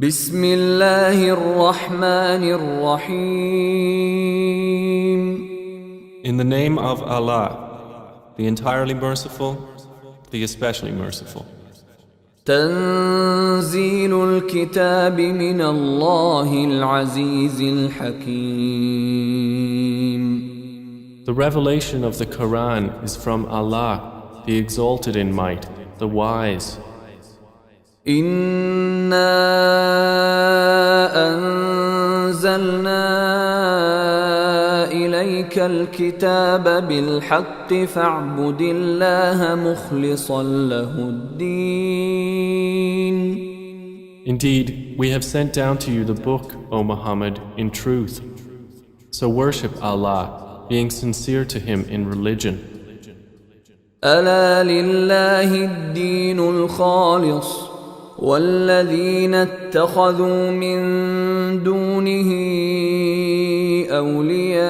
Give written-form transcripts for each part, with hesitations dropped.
بسم الله الرحمن الرحيم. In the name of Allah, the entirely merciful, the especially merciful. تنزيل الكتاب من الله العزيز الحكيم. The revelation of the Quran is from Allah, the exalted in might, the wise. إنا أنزلنا إليك الكتاب بالحق فاعبد الله مخلصا له الدين. Indeed, we have sent down to you the book, O Muhammad, in truth. So worship Allah, being sincere to Him in religion. ألا لله الدين الخالص والذين اتخذوا من دونه أولياء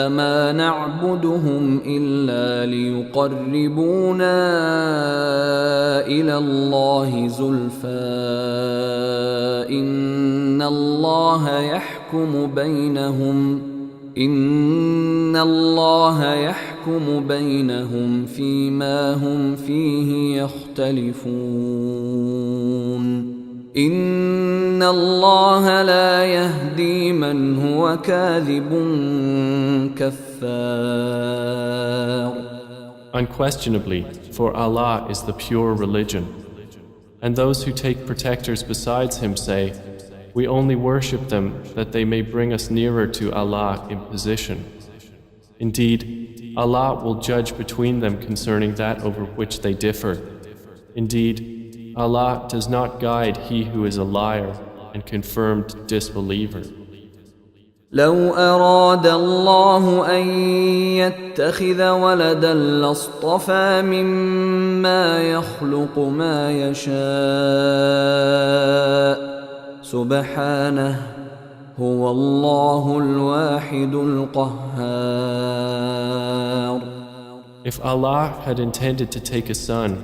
ما نعبدهم إلا ليقربونا إلى الله زلفى إن الله يحكم بينهم فيما هم فيه يختلفون إن الله لا يهدي من هو كاذب كفار. Unquestionably, for Allah is the pure religion. And those who take protectors besides Him say, we only worship them that they may bring us nearer to Allah in position. Indeed, Allah will judge between them concerning that over which they differ. Indeed, Allah does not guide he who is a liar and confirmed disbeliever. لو أراد الله أن يتخذ ولدا لاصطفى مما يخلق ما يشاء سبحانه هو الله الواحد القهار. If Allah had intended to take a son,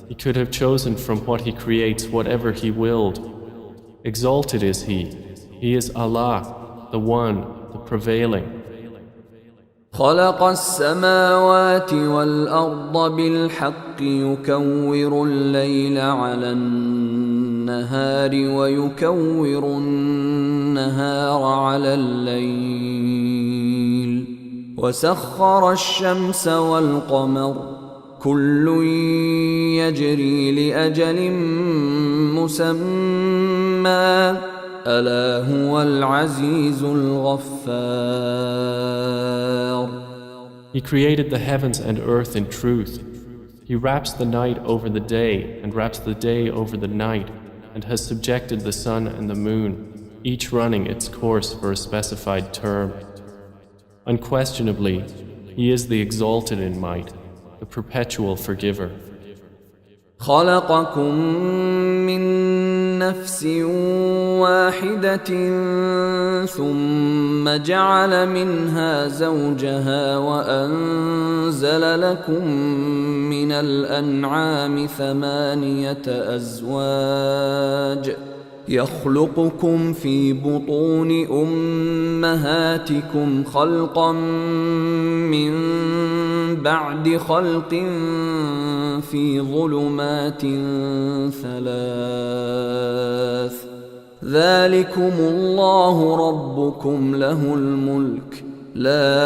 He could have chosen from what He creates whatever He willed. Exalted is He. He is Allah, the One, the Prevailing. خلق السماوات والأرض بالحق يكور الليل على النهار ويكور النهار على الليل وسخر الشمس والقمر كل يجري لأجل مسمى ألا هو العزيز الغفار. He created the heavens and earth in truth. He wraps the night over the day and wraps the day over the night and has subjected the sun and the moon, each running its course for a specified term. Unquestionably, He is the exalted in might, the perpetual forgiver. خلقكم من نفس واحدة ثم جعل منها زوجها وأنزل لكم من الأنعام 8 أزواج يخلقكم في بطون أمهاتكم خلقا من بعد خلق في ظلمات 3 ذلكم الله ربكم له الملك لا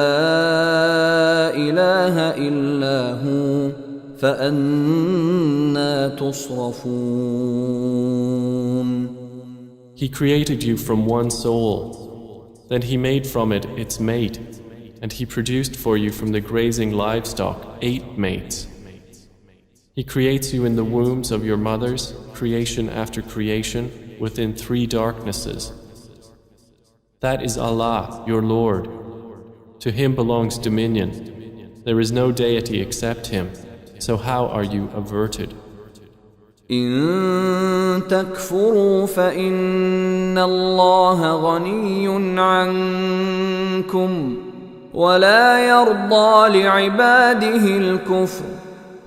إله إلا هو فأنى تصرفون. He created you from one soul. Then He made from it its mate, and He produced for you from the grazing livestock 8 mates. He creates you in the wombs of your mothers, creation after creation, within 3 darknesses. That is Allah, your Lord. To Him belongs dominion. There is no deity except Him. So how are you averted? إن تكفروا فإن الله غني عنكم ولا يرضى لعباده الكفر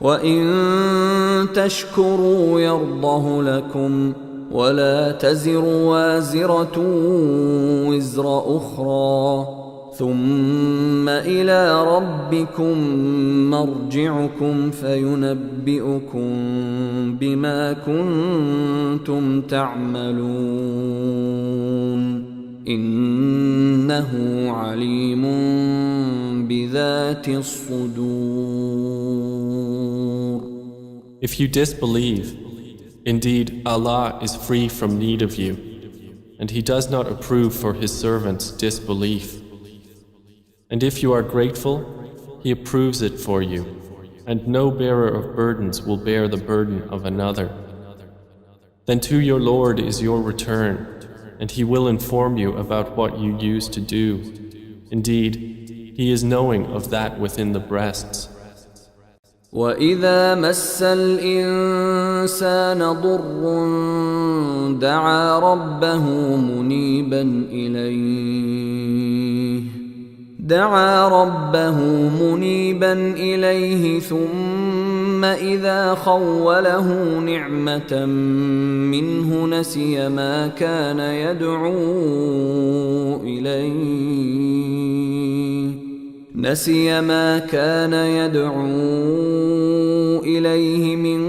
وإن تشكروا يرضه لكم ولا تزر وازرة وزر أخرى ثم إلى ربكم مرجعكم فينبئكم بما كنتم تعملون إنه عليم بذات الصدور. If you disbelieve, indeed Allah is free from need of you, and He does not approve for His servants disbelief. And if you are grateful, He approves it for you, and no bearer of burdens will bear the burden of another. Then to your Lord is your return, and He will inform you about what you used to do. Indeed, He is knowing of that within the breasts. وَإِذَا مَسَّ الْإِنسَانَ ضُرٌّ دَعَا رَبَّهُ منيبا إليه ثم إذا خوله نعمة منه نسي ما كان يدعو إليه من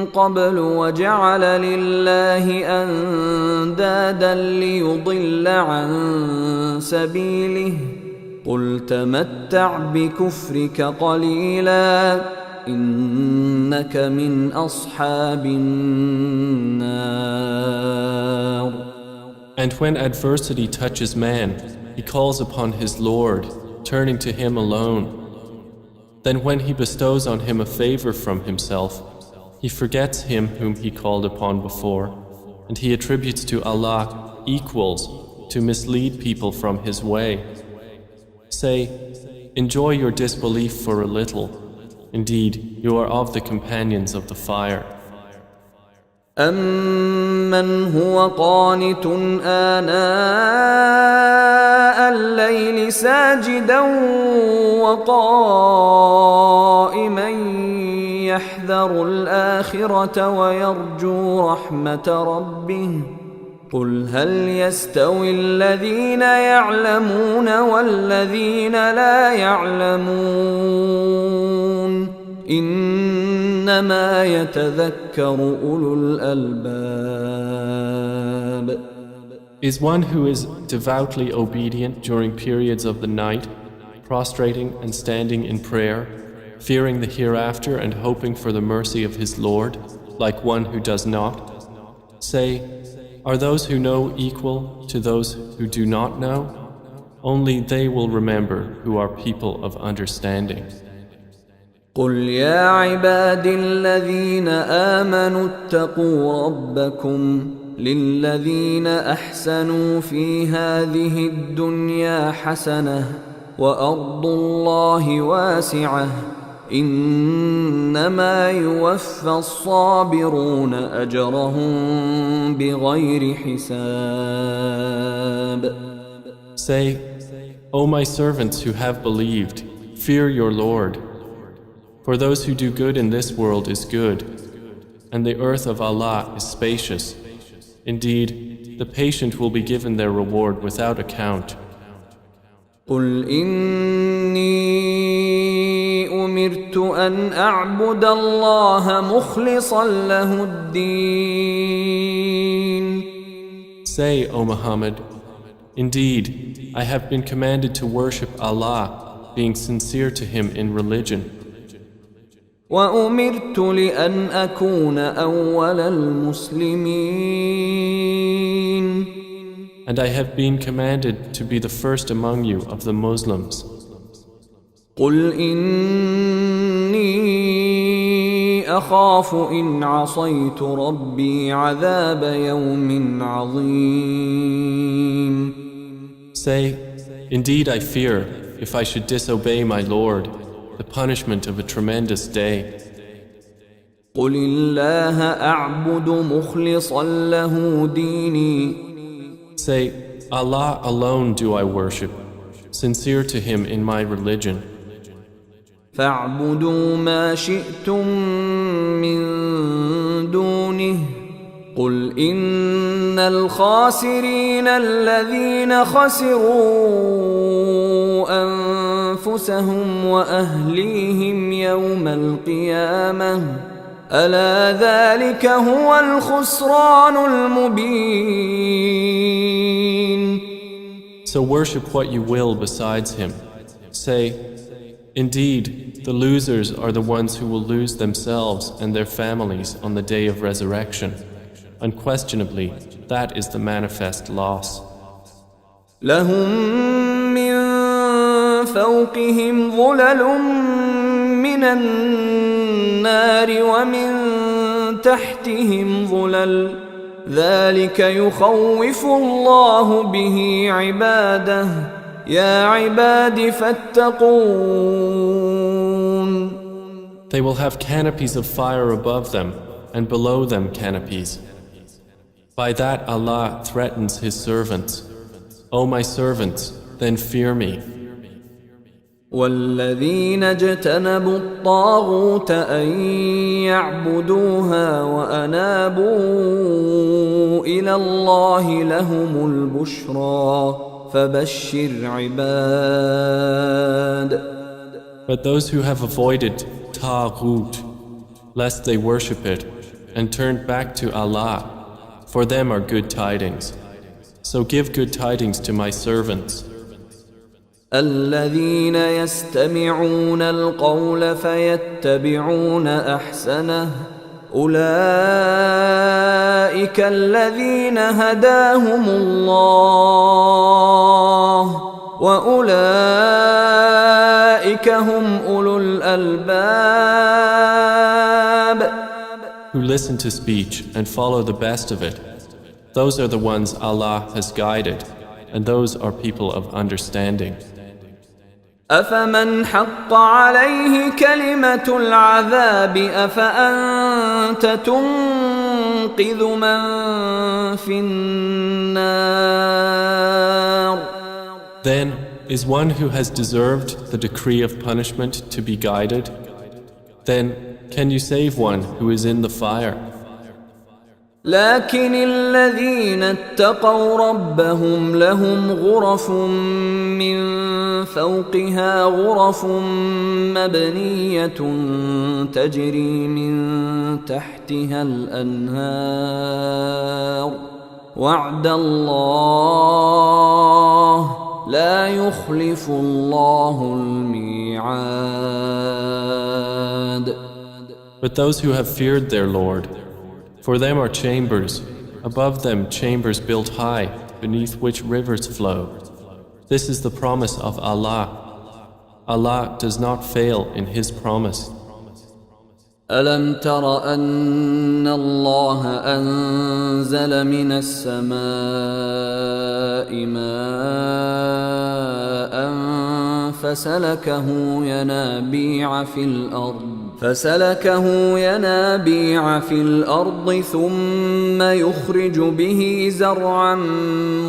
قبل وجعل لله أندادا ليضل عن سبيله قل تمتع بكفرك قليلا إنك من أصحاب النار. And when adversity touches man, he calls upon his Lord, turning to Him alone. Then when he bestows on him a favor from himself, he forgets Him whom he called upon before, and he attributes to Allah equals to mislead people from His way. Say, enjoy your disbelief for a little. Indeed, you are of the companions of the fire. أَمَّنْ هُوَ قَانِتٌ آنَاءَ اللَّيْلِ سَاجِدًا وَقَائِمًا يَحْذَرُ الْآخِرَةَ وَيَرْجُو رَحْمَةَ رَبِّهِ قُلْ هَلْ يَسْتَوِي الَّذِينَ يَعْلَمُونَ وَالَّذِينَ لَا يَعْلَمُونَ إِنَّمَا يَتَذَكَّرُ أُولُو الْأَلْبَابِ. Is one who is devoutly obedient during periods of the night, prostrating and standing in prayer, fearing the hereafter and hoping for the mercy of his Lord, like one who does not? Say, are those who know equal to those who do not know? Only they will remember who are people of understanding. قُلْ يَا عِبَادِي الَّذِينَ آمَنُوا اتَّقُوا رَبَّكُمْ لِلَّذِينَ أَحْسَنُوا فِي هَذِهِ الدُّنْيَا حَسَنَةٌ وَأَرْضُ اللَّهِ وَاسِعَةٌ إِنَّمَا يُوَفَّى الصَّابِرُونَ أَجْرَهُم بِغَيْرِ حِسَابٍ. Say, O my servants who have believed, fear your Lord. For those who do good in this world is good, and the earth of Allah is spacious. Indeed, the patient will be given their reward without account. قُلْ إِنِّي أُمِرْتُ أَنْ أَعْبُدَ اللَّهَ مُخْلِصًا لَهُ الدِّينَ. Say, O Muhammad, indeed, I have been commanded to worship Allah, being sincere to Him in religion. وَأُمِرْتُ لِأَنْ أَكُونَ أَوَّلَ الْمُسْلِمِينَ. And I have been commanded to be the first among you of the Muslims. قُلْ إِنِّي أَخَافُ إِنْ عَصَيْتُ رَبِّي عَذَابَ يَوْمٍ عَظِيمٍ. Say, indeed I fear, if I should disobey my Lord, the punishment of a tremendous day. قُلِ اللَّهَ أَعْبُدُ مُخْلِصًا لَهُ دِينِي. Say, Allah alone do I worship, sincere to Him in my religion. فَاعْبُدُوا مَا شِئْتُم مِّن دُونِهِ قل إن الخاسرين الذين خسروا أنفسهم وأهليهم يوم القيامة ألا ذلك هو الخسران المبين. So worship what you will besides him. Say, indeed, the losers are the ones who will lose themselves and their families on the day of resurrection. Unquestionably, that is the manifest loss. لهم من فوقهم ظلل من النار ومن تحتهم ظلل ذلك يخوف الله به عباده يا عباد فاتقون. They will have canopies of fire above them and below them canopies. By that Allah threatens His servants. O my servants, then fear me. والذين اجتنبوا الطاغوت أن يعبدوها وأنابوا إلى الله لهم البشرى فبشر عباد. But those who have avoided Taghut, lest they worship it, and turned back to Allah, for them are good tidings. So give good tidings to my servants. الذين يستمعون القول فيتبعون أحسنه أولئك الذين هداهم الله وأولئك هم أولو الألباب. Who listen to speech and follow the best of it. Those are the ones Allah has guided, and those are people of understanding. أفمن حق عليه كلمة العذاب أفأنت تنقذ من في النار. Then is one who has deserved the decree of punishment to be guided? Then can you save one who is in the fire? لكن الذين اتقوا ربهم لهم غرف من فوقها غرف مبنية تجري من تحتها الأنهار وعد الله لا يخلف الله الميعاد. But those who have feared their Lord, for them are chambers, above them chambers built high, beneath which rivers flow. This is the promise of Allah. Allah does not fail in His promise. ألم تر أن الله أنزل من السماء ماء فسلكه ينابيع في الأرض ثم يخرج به زرعا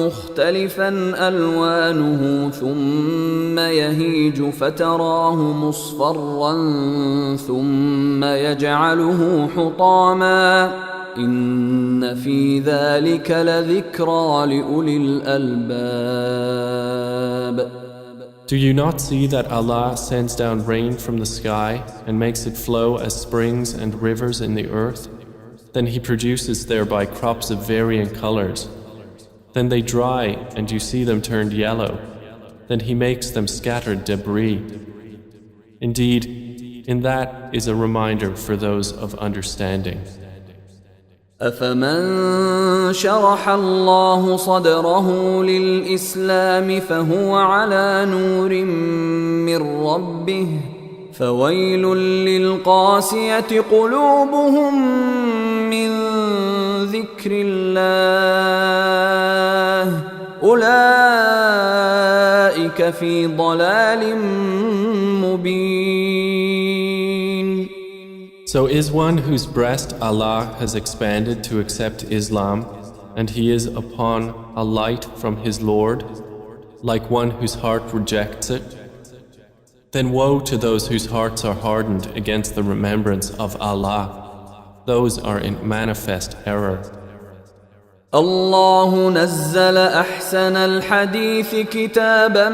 مختلفا ألوانه ثم يهيج فتراه مصفرا ثم يجعله حطاما إن في ذلك لذكرى لأولي الألباب. Do you not see that Allah sends down rain from the sky and makes it flow as springs and rivers in the earth? Then He produces thereby crops of varying colors. Then they dry and you see them turned yellow. Then He makes them scattered debris. Indeed, in that is a reminder for those of understanding. أفمن شرح الله صدره للإسلام فهو على نور من ربه فويل للقاسية قلوبهم من ذكر الله أولئك في ضلال مبين. So is one whose breast Allah has expanded to accept Islam, and he is upon a light from his Lord, like one whose heart rejects it? Then woe to those whose hearts are hardened against the remembrance of Allah. Those are in manifest error. الله نزل أحسن الحديث كتابا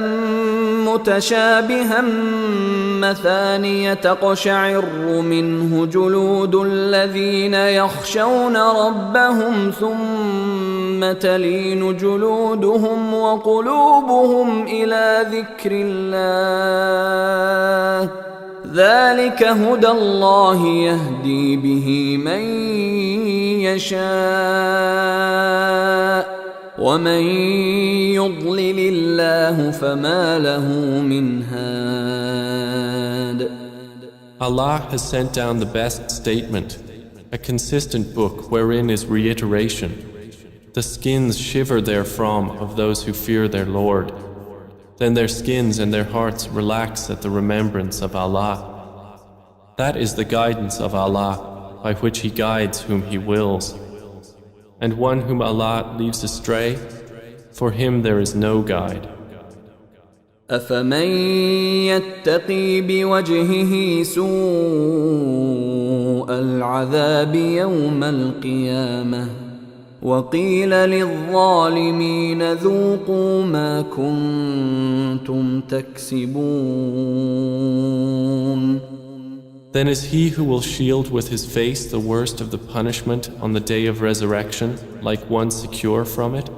متشابها مثانية تقشعر منه جلود الذين يخشون ربهم ثم تلين جلودهم وقلوبهم إلى ذكر الله ذلك هدى الله يهدي به من يشاء ومن يضلل الله فما له من هاد. Allah has sent down the best statement, a consistent book wherein is reiteration. The skins shiver therefrom of those who fear their Lord. Then their skins and their hearts relax at the remembrance of Allah. That is the guidance of Allah, by which He guides whom He wills. And one whom Allah leaves astray, for him there is no guide. أفمن يتقي بوجهه سوء العذاب يوم القيامة وقيل للظالمين ذوقوا ما كنتم تكسبون. Then is he who will shield with his face the worst of the punishment on the day of resurrection like one secure from it?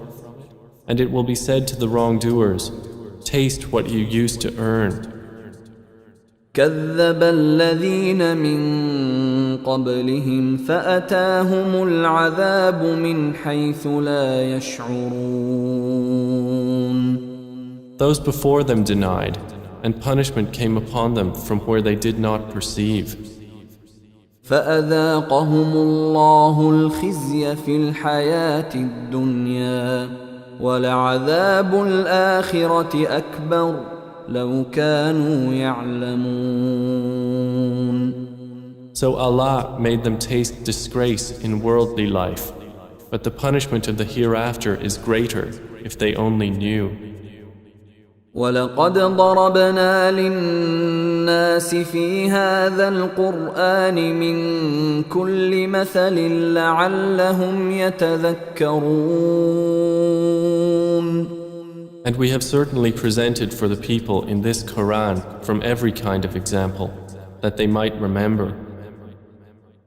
And it will be said to the wrongdoers, taste what you used to earn. كذب الذين من قبلهم فأتاهم العذاب من حيث لا يشعرون. Those before them denied, and punishment came upon them from where they did not perceive. فأذاقهم الله الخزي في الحياة الدنيا ولعذاب الآخرة أكبر لو كانوا يعلمون. So Allah made them taste disgrace in worldly life, but the punishment of the hereafter is greater if they only knew. ولقد ضربنا للناس في هذا القرآن من كل مثل لعلهم يتذكرون. And we have certainly presented for the people in this Quran from every kind of example, that they might remember.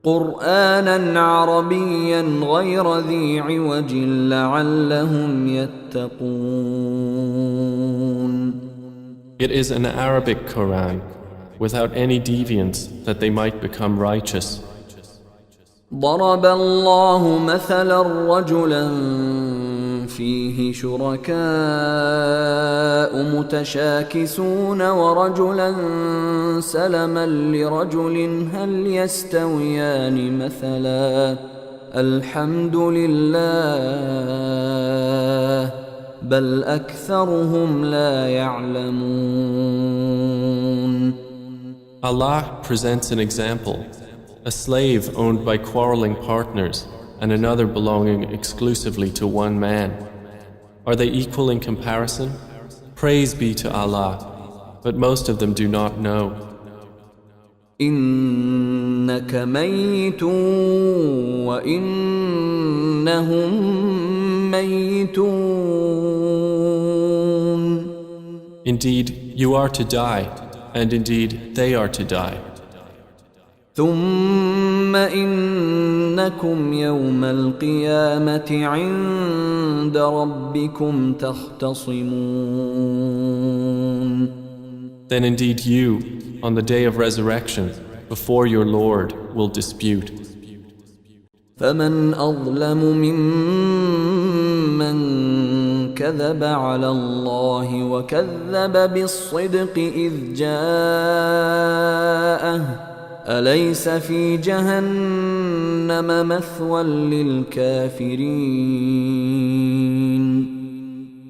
قرآنا عربيا غير ذي عوج لعلهم يتقون. It is an Arabic Quran, without any deviance, that they might become righteous. ضرب الله مثلا رجلا فيه شركاء متشاكسون ورجلا سلما لرجل هل يستويان مثلا الحمد لله بل أكثرهم لا يعلمون. Allah presents an example, a slave owned by quarreling partners and another belonging exclusively to one man. Are they equal in comparison? Praise be to Allah, but most of them do not know. إنك ميت وإنهم ميتون. Indeed, you are to die, and indeed they are to die. ثم إنكم يوم القيامة عند ربكم تختصمون. Then indeed you, on the day of resurrection, before your Lord, will dispute. فمن أظلم ممن كذب على الله وكذب بالصدق إذ جاءه أليس في جهنم مثوى للكافرين.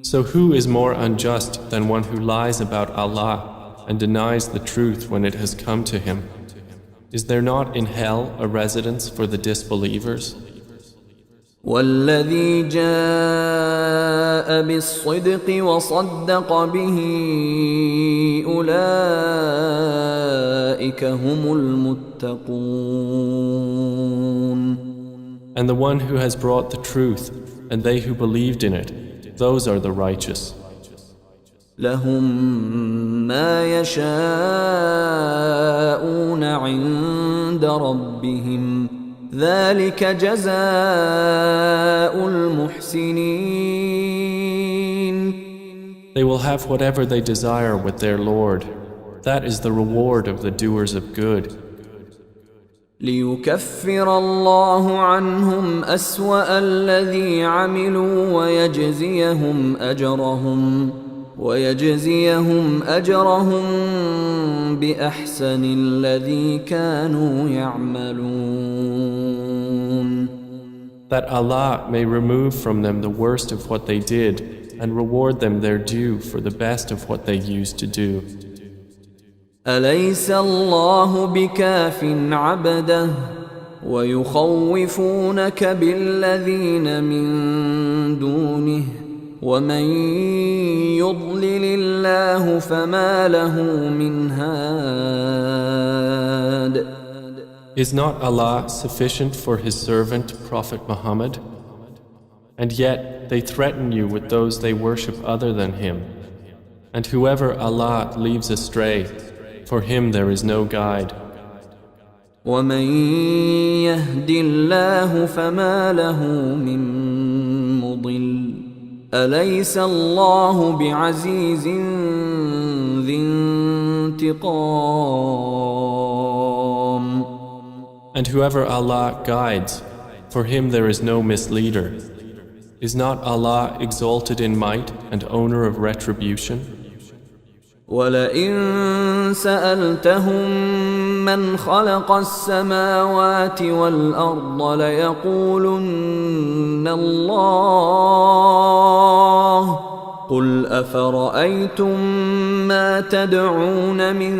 So who is more unjust than one who lies about Allah and denies the truth when it has come to him? Is there not in hell a residence for the disbelievers? والذي جاء بالصدق وصدق به أولئك هم المتقون. And the one who has brought the truth and they who believed in it, those are the righteous. لهم ما يشاءون عند ربهم ذلك جزاء المحسنين. They will have whatever they desire with their Lord. That is the reward of the doers of good. ليكفر الله عنهم أسوأ الذي عملوا ويجزيهم أجرهم بأحسن الذي كانوا يعملون. That Allah may remove from them the worst of what they did and reward them their due for the best of what they used to do. أليس الله بكاف عبده ويخوفونك بالذين من دونه ومن يضلل الله فما له من هاد. Is not Allah sufficient for His servant Prophet Muhammad? And yet they threaten you with those they worship other than Him. And whoever Allah leaves astray, for him there is no guide. ومن يهد الله فما له من مضل أليس الله بعزيز ذي انتقام. And whoever Allah guides, for him there is no misleader. Is not Allah exalted in might and owner of retribution? ولئن سألتهم من خلق السماوات والأرض ليقولن الله قل أفرأيتم ما تدعون من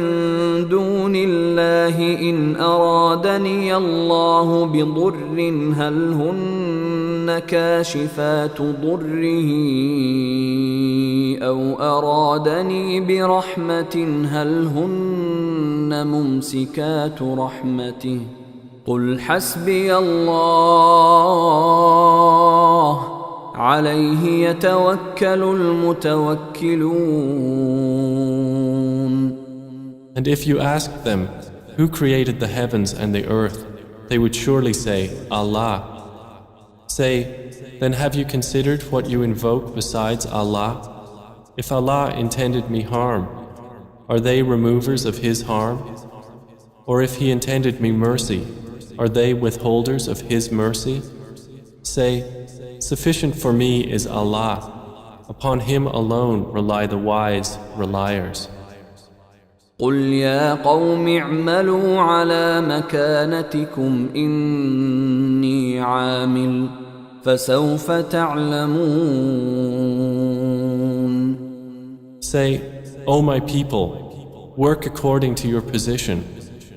دون الله إن أرادني الله بضر هل هن كاشفات ضره أو أرادني برحمة هل هن ممسكات رحمته قل حسبي الله عليه يتوكل المتوكلون. And if you ask them, who created the heavens and the earth, they would surely say, Allah. Say, then have you considered what you invoke besides Allah? If Allah intended me harm, are they removers of His harm? Or if He intended me mercy, are they withholders of His mercy? Say, sufficient for me is Allah. Upon Him alone rely the wise reliers. قل يا قوم اعملوا على مكانتكم إني عامل فسوف تعلمون. Say, O my people, work according to your position,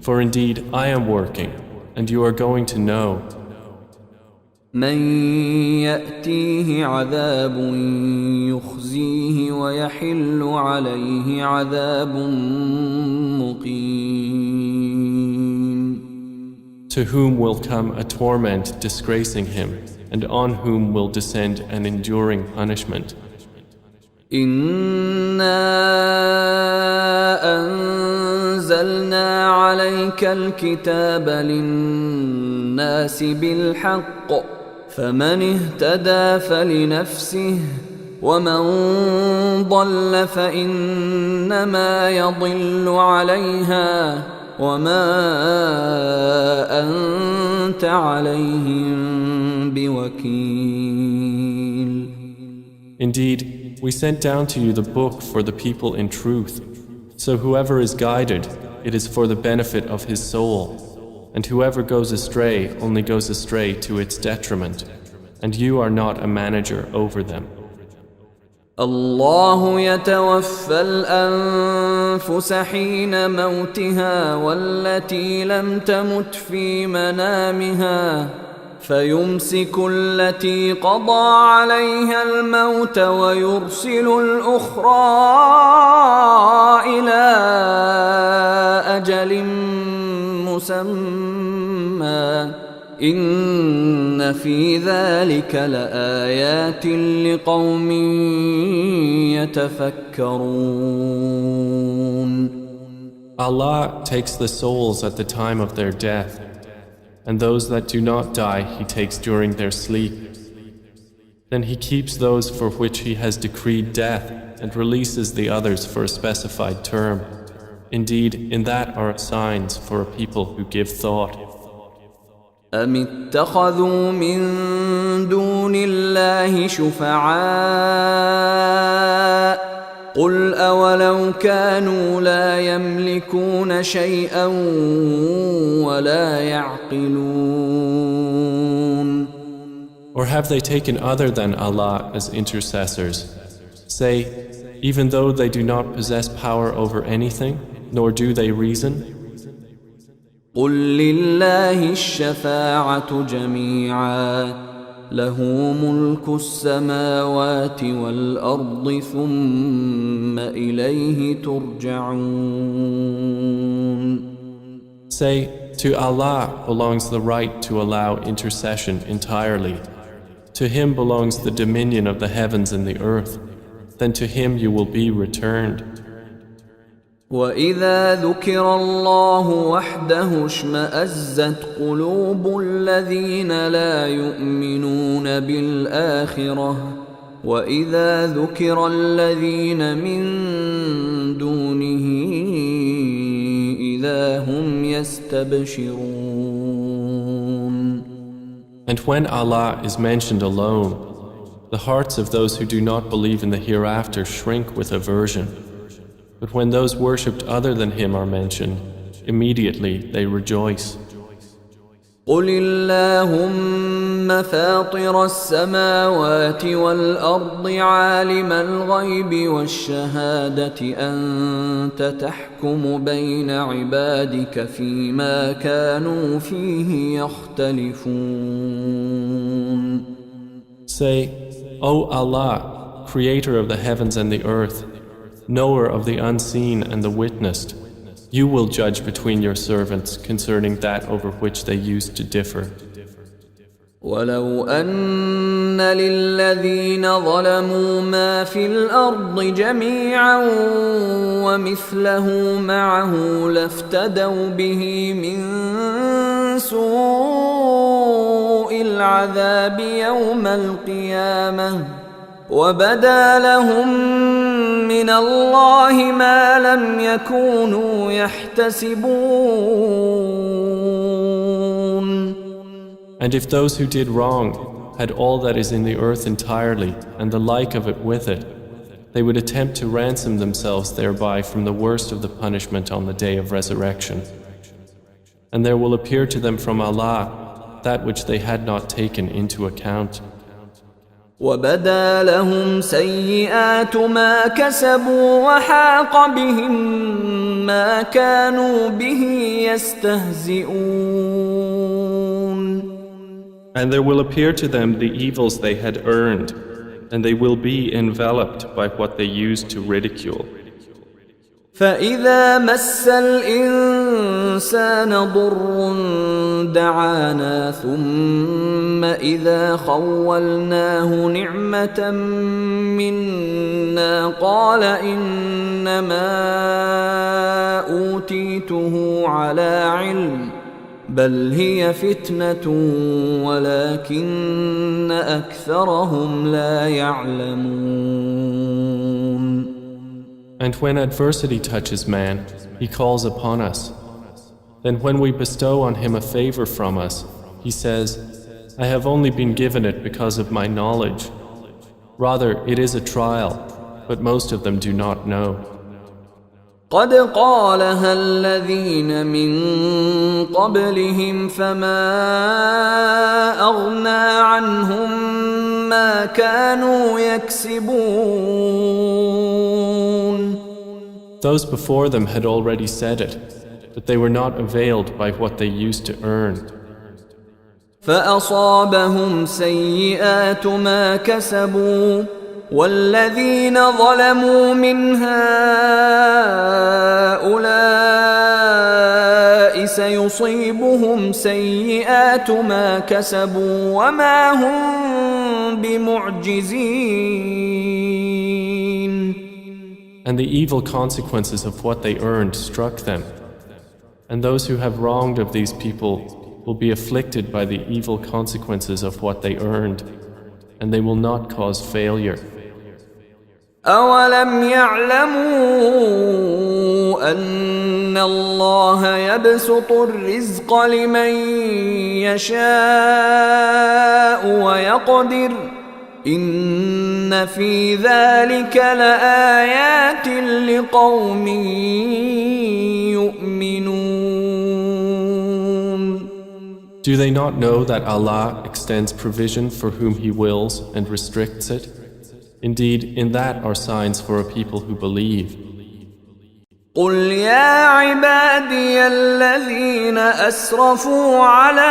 for indeed I am working, and you are going to know. من يأتيه عذاب يخزيه ويحل عليه عذاب مقيم. To whom will come a torment disgracing him, and on whom will descend an enduring punishment. إنا أنزلنا عليك الكتاب للناس بالحق فمن اهتدى فلنفسه ومن ضل فإنما يضل عليها وما أنت عليهم بوكيل. Indeed, we sent down to you the book for the people in truth. So whoever is guided, it is for the benefit of his soul. And whoever goes astray only goes astray to its detriment. And you are not a manager over them. الله يتوفى الأنفس حين موتها والتي لم تمت في منامها فيمسك التي قضى عليها الموت ويرسل الأخرى إلى أجل مسمى إن في ذلك لآيات لقوم يتفكرون. Allah takes the souls at the time of their death, and those that do not die He takes during their sleep. Then He keeps those for which He has decreed death and releases the others for a specified term. Indeed, in that are signs for a people who give thought. أم اتخذوا من دون الله شفعاء قل أولو كانوا لا يملكون شيئا ولا يعقلون. Or have they taken other than Allah as intercessors? Say, even though they do not possess power over anything, nor do they reason? قل لله الشفاعة جميعا له ملك السماوات والأرض ثم إليه ترجعون. Say, to Allah belongs the right to allow intercession entirely. To Him belongs the dominion of the heavens and the earth. Then to Him you will be returned. وَإِذَا ذُكِرَ اللَّهُ وَحْدَهُ اشْمَأَزَّتْ قُلُوبُ الَّذِينَ لَا يُؤْمِنُونَ بِالْآخِرَةِ وَإِذَا ذُكِرَ الَّذِينَ مِن دُونِهِ إِذَا هُمْ يَسْتَبْشِرُونَ. And when Allah is mentioned alone, the hearts of those who do not believe in the hereafter shrink with aversion. But when those worshipped other than Him are mentioned, immediately they rejoice. قُلِ اللَّهُمَّ فَاطِرَ السَّمَاوَاتِ وَالْأَرْضِ عَالِمَ الْغَيْبِ وَالشَّهَادَةِ أَنْتَ تَحْكُمُ بَيْنَ عِبَادِكَ فِيمَا كَانُوا فِيهِ يَخْتَلِفُونَ. Say, O Allah, Creator of the heavens and the earth, knower of the unseen and the witnessed, you will judge between your servants concerning that over which they used to differ. وَلَوْ أَنَّ لِلَّذِينَ ظَلَمُوا مَا فِي الْأَرْضِ جَمِيعًا وَمِثْلَهُ مَعَهُ لَافْتَدَوْا بِهِ مِنْ سُوءِ الْعَذَابِ يَوْمَ الْقِيَامَةِ وَبَدَا لَهُم من الله ما لم يكونوا يحتسبون. And if those who did wrong had all that is in the earth entirely and the like of it with it, they would attempt to ransom themselves thereby from the worst of the punishment on the day of resurrection. And there will appear to them from Allah that which they had not taken into account. وَبَدَا لَهُمْ سَيِّئَاتُ مَا كَسَبُوا وَحَاقَ بِهِمْ مَا كَانُوا بِهِ يَسْتَهْزِئُونَ. And there will appear to them the evils they had earned, and they will be enveloped by what they used to ridicule. فَإِذَا مَسَّ الْإِنسَانَ ضُرٌّ دَعَانَا ثُمَّ إِذَا خَوَّلْنَاهُ نِعْمَةً مِنَّا قَالَ إِنَّمَا أُوتِيتُهُ عَلَى عِلْمٍ بَلْ هِيَ فِتْنَةٌ وَلَكِنَّ أَكْثَرَهُمْ لَا يَعْلَمُونَ. And when adversity touches man, he calls upon us. Then when we bestow on him a favor from us, he says, I have only been given it because of my knowledge. Rather, it is a trial, but most of them do not know. قد قالها الذين من قبلهم فما أغنى عنهم ما كانوا يكسبون. Those before them had already said it, but they were not availed by what they used to earn. فأصابهم سيئات ما كسبوا والذين ظلموا من هؤلاء سيصيبهم سيئات ما كسبوا وما هم بمعجزين. And the evil consequences of what they earned struck them. And those who have wronged of these people will be afflicted by the evil consequences of what they earned, and they will not cause failure. أولم يعلموا أن الله يبسط الرزق لمن يشاء ويقدر إن في ذلك لآيات لقوم يؤمنون. Do they not know that Allah extends provision for whom He wills and restricts it? Indeed, in that are signs for a people who believe. قل يا عبادي الذين أسرفوا على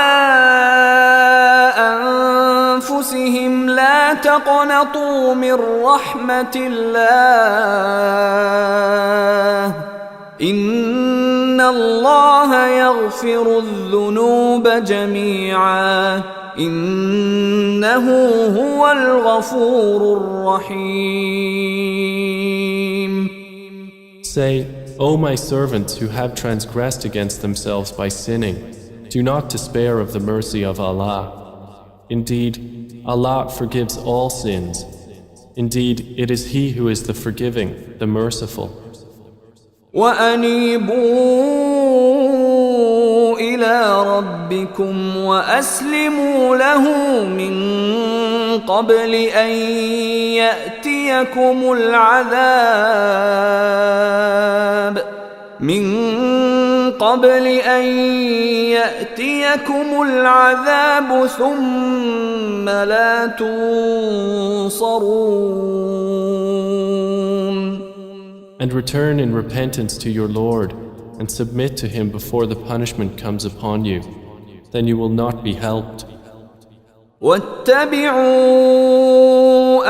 أنفسهم لا تقنطوا من رحمة الله إن الله يغفر الذنوب جميعا إنه هو الغفور الرحيم. Say, O my servants who have transgressed against themselves by sinning, do not despair of the mercy of Allah. Indeed, Allah forgives all sins. Indeed, it is He who is the forgiving, the merciful. وأنيبوا إلى ربكم وأسلموا له من قبل أن يأتيكم العذاب ثم لا تنصرون. And return in repentance to your Lord and submit to Him before the punishment comes upon you. Then you will not be helped. واتبعوا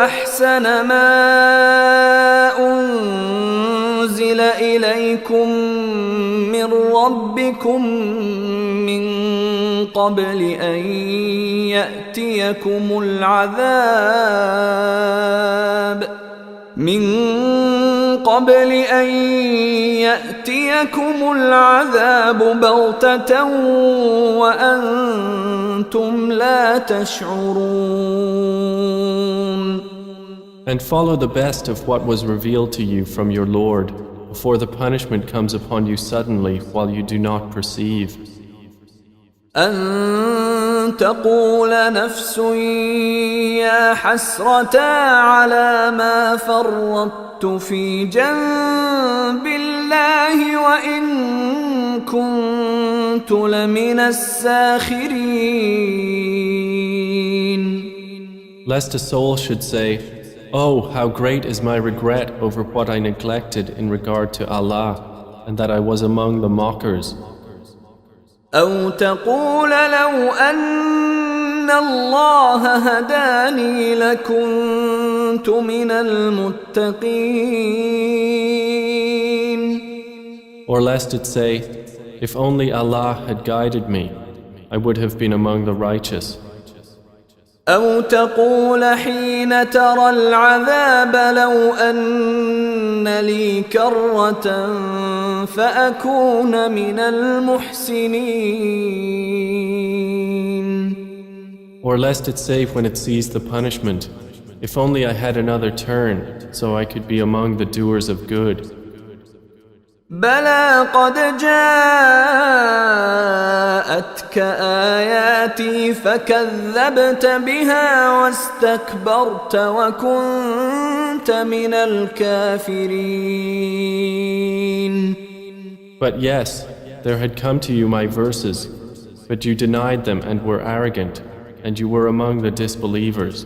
أحسن ما أنزل إليكم من ربكم من قبل أن يأتيكم العذاب بغتة وأنتم لا تشعرون. And follow the best of what was revealed to you from your Lord before the punishment comes upon you suddenly while you do not perceive. أن تقول نفس يا حسرة على ما فرطت في جنب الله وإن كنت لمن الساخرين. Lest a soul should say, "Oh, how great is my regret over what I neglected in regard to Allah, and that I was among the mockers." أو تقول لو أن الله هداني لكنت من المتقين. Or lest it say, "If only Allah had guided me, I would have been among the righteous." أو تقول حين ترى العذاب لو أن لي كرة فأكون من المحسنين. Or lest it say when it sees the punishment, "If only I had another turn, so I could be among the doers of good." بلى قد جاءتك آياتي فكذبت بها واستكبرت وكنت من الكافرين. But yes, there had come to you my verses, but you denied them and were arrogant, and you were among the disbelievers.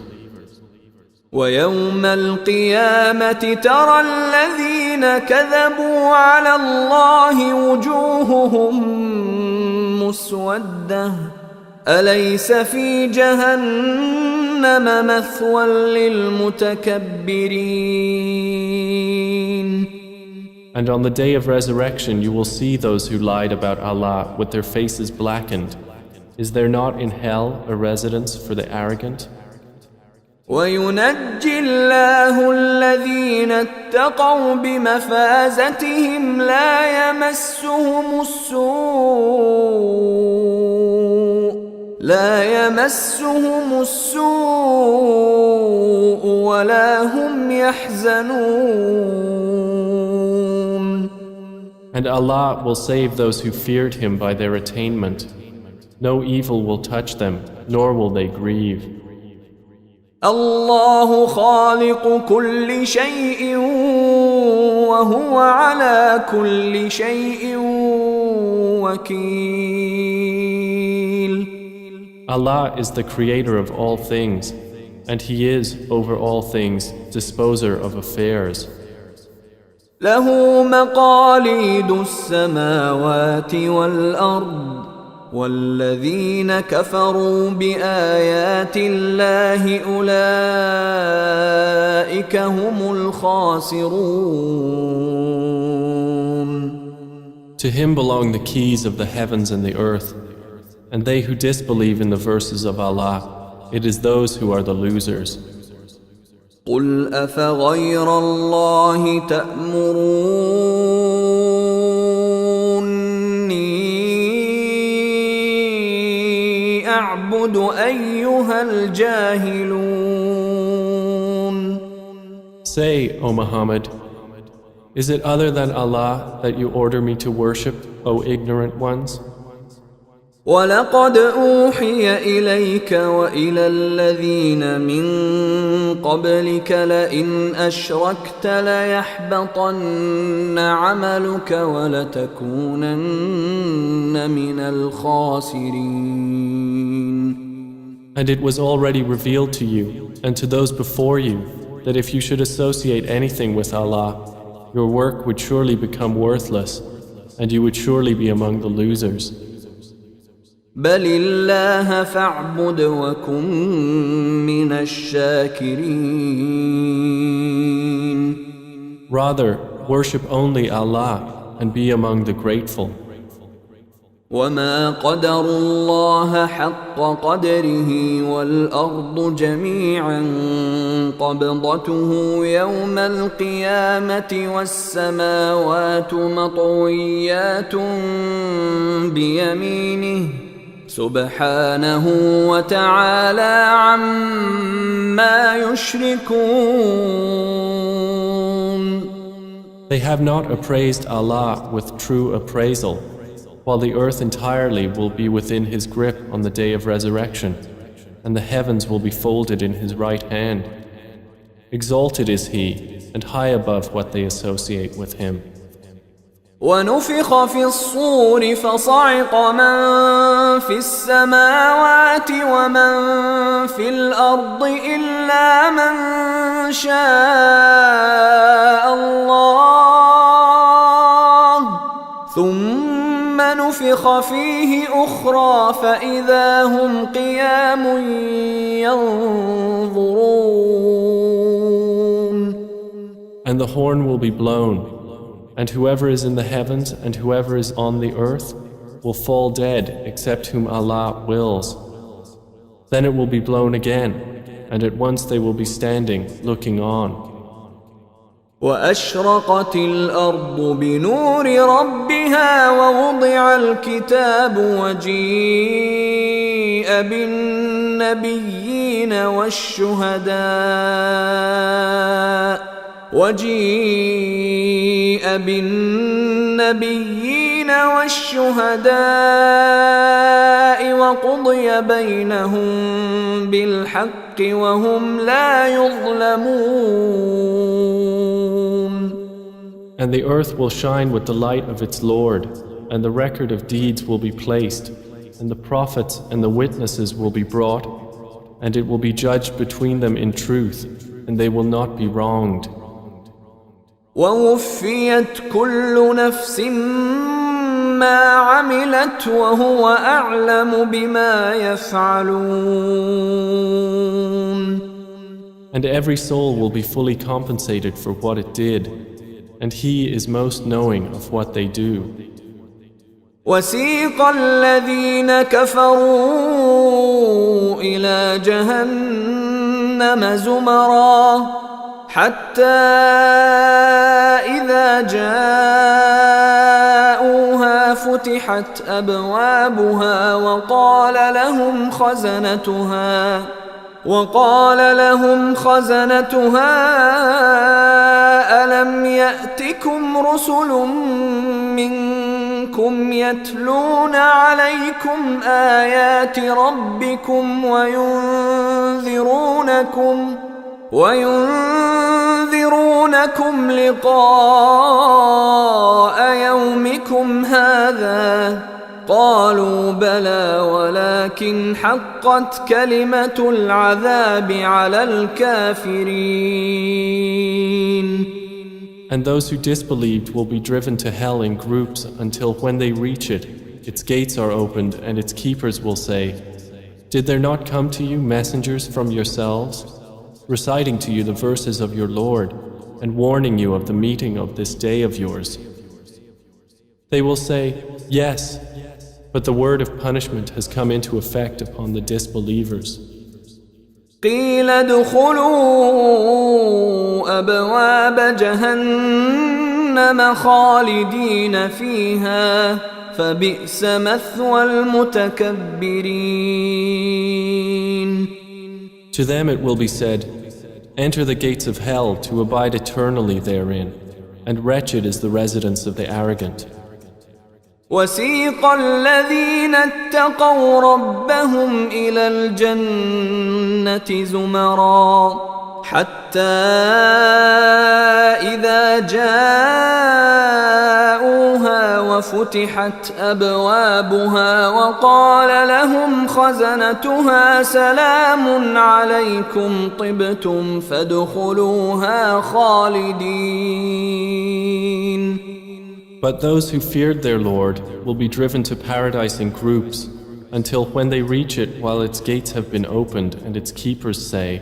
ويوم القيامة ترى الذين كذبوا على الله وجوههم مسودة أليس في جهنم مثوى للمتكبرين. And on the day of resurrection you will see those who lied about Allah with their faces blackened. Is there not in hell a residence for the arrogant? وينجي الله الذين اتقوا بمفازتهم لا يمسهم السوء ولا هم يحزنون. And Allah will save those who feared Him by their attainment. No evil will touch them, nor will they grieve. الله خالق كل شيء وهو على كل شيء وكيل. Allah is the creator of all things, and He is, over all things, disposer of affairs. له مقاليد السماوات والأرض والذين كفروا بآيات الله أولئك هم الخاسرون. To Him belong the keys of the heavens and the earth, and they who disbelieve in the verses of Allah, it is those who are the losers. قل أفغير الله تأمروني أعبد أيها الجاهلون. Say, O Muhammad, is it other than Allah that you order me to worship, O ignorant ones? ولقد أوحي إليك وإلى الذين من قبلك لئن أشركت ليحبطن عملك ولتكونن من الخاسرين. And it was already revealed to you and to those before you that if you should associate anything with Allah, your work would surely become worthless and you would surely be among the losers. بل الله فاعبد وكن من الشاكرين. Rather, worship only Allah and be among the grateful. وما قدروا الله حق قدره والأرض جميعا قبضته يوم القيامة والسماوات مطويات بيمينه سبحانه وتعالى عما يشركون. They have not appraised Allah with true appraisal, while the earth entirely will be within His grip on the day of resurrection, and the heavens will be folded in His right hand. Exalted is He, and high above what they associate with Him. ونفخ في الصور فصعق من في السماوات ومن في الأرض إلا من شاء الله ثم نفخ فيه أخرى فإذا هم قيام ينظرون. And the horn will be blown, and whoever is in the heavens and whoever is on the earth will fall dead except whom Allah wills. Then it will be blown again, and at once they will be standing, looking on. وأشرقت الأرض بنور ربها ووضع الكتاب وجيء بالنبيين والشهداء وقضي بينهم بالحق وهم لا يظلمون. And the earth will shine with the light of its Lord, and the record of deeds will be placed, and the prophets and the witnesses will be brought, and it will be judged between them in truth, and they will not be wronged. ووفيت كل نفس ما عملت وهو أعلم بما يفعلون. And every soul will be fully compensated for what it did, and He is most knowing of what they do. وسيق الذين كفروا إلى جهنم زمرا حتى إذا جاءوها فتحت أبوابها وقال لهم خزنتها ألم يأتكم رسل منكم يتلون عليكم آيات ربكم وينذرونكم لقاء يومكم هذا قالوا بلى ولكن حقت كلمة العذاب على الكافرين. And those who disbelieved will be driven to hell in groups until when they reach it, its gates are opened and its keepers will say, "Did there not come to you messengers from yourselves, reciting to you the verses of your Lord and warning you of the meeting of this day of yours?" They will say, "Yes, but the word of punishment has come into effect upon the disbelievers." قيل ادخلوا أبواب جهنم خالدين فيها فبئس مثوى المتكبرين. To them it will be said, "Enter the gates of hell to abide eternally therein, and wretched is the residence of the arrogant." وسيق الذين اتقوا ربهم إلى الجنة زمرا حتى إذا جاءوها وفتحت أبوابها وقال لهم خزنتها سلام عليكم طبتم فادخلوها خالدين. But those who feared their Lord will be driven to paradise in groups until when they reach it while its gates have been opened and its keepers say,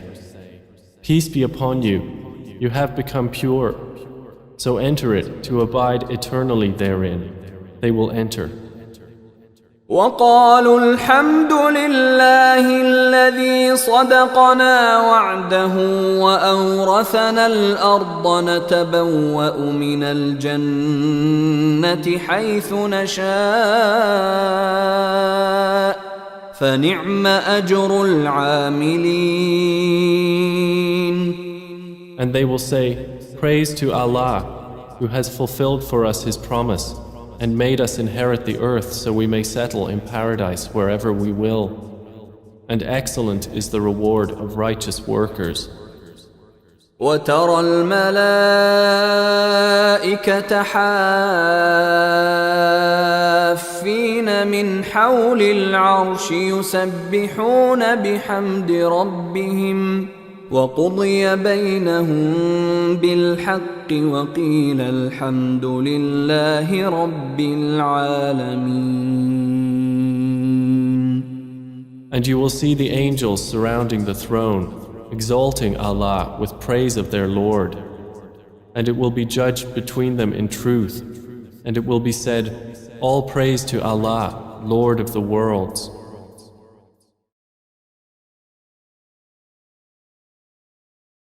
"Peace be upon you, you have become pure, so enter it to abide eternally therein." They will enter. وقالوا الحمد لله الذي صدقنا وعده وأورثنا الأرض نتبوأ من الجنة حيث نشاء فنعم أجر العاملين. And they will say, "Praise to Allah, who has fulfilled for us His promise and made us inherit the earth so we may settle in paradise wherever we will. And excellent is the reward of righteous workers." وترى الملائكة حافين من حول العرش يسبحون بحمد ربهم وقضي بينهم بالحق وقيل الحمد لله رب العالمين. And you will see the angels surrounding the throne, exalting Allah with praise of their Lord. And it will be judged between them in truth, and it will be said, "All praise to Allah, Lord of the worlds."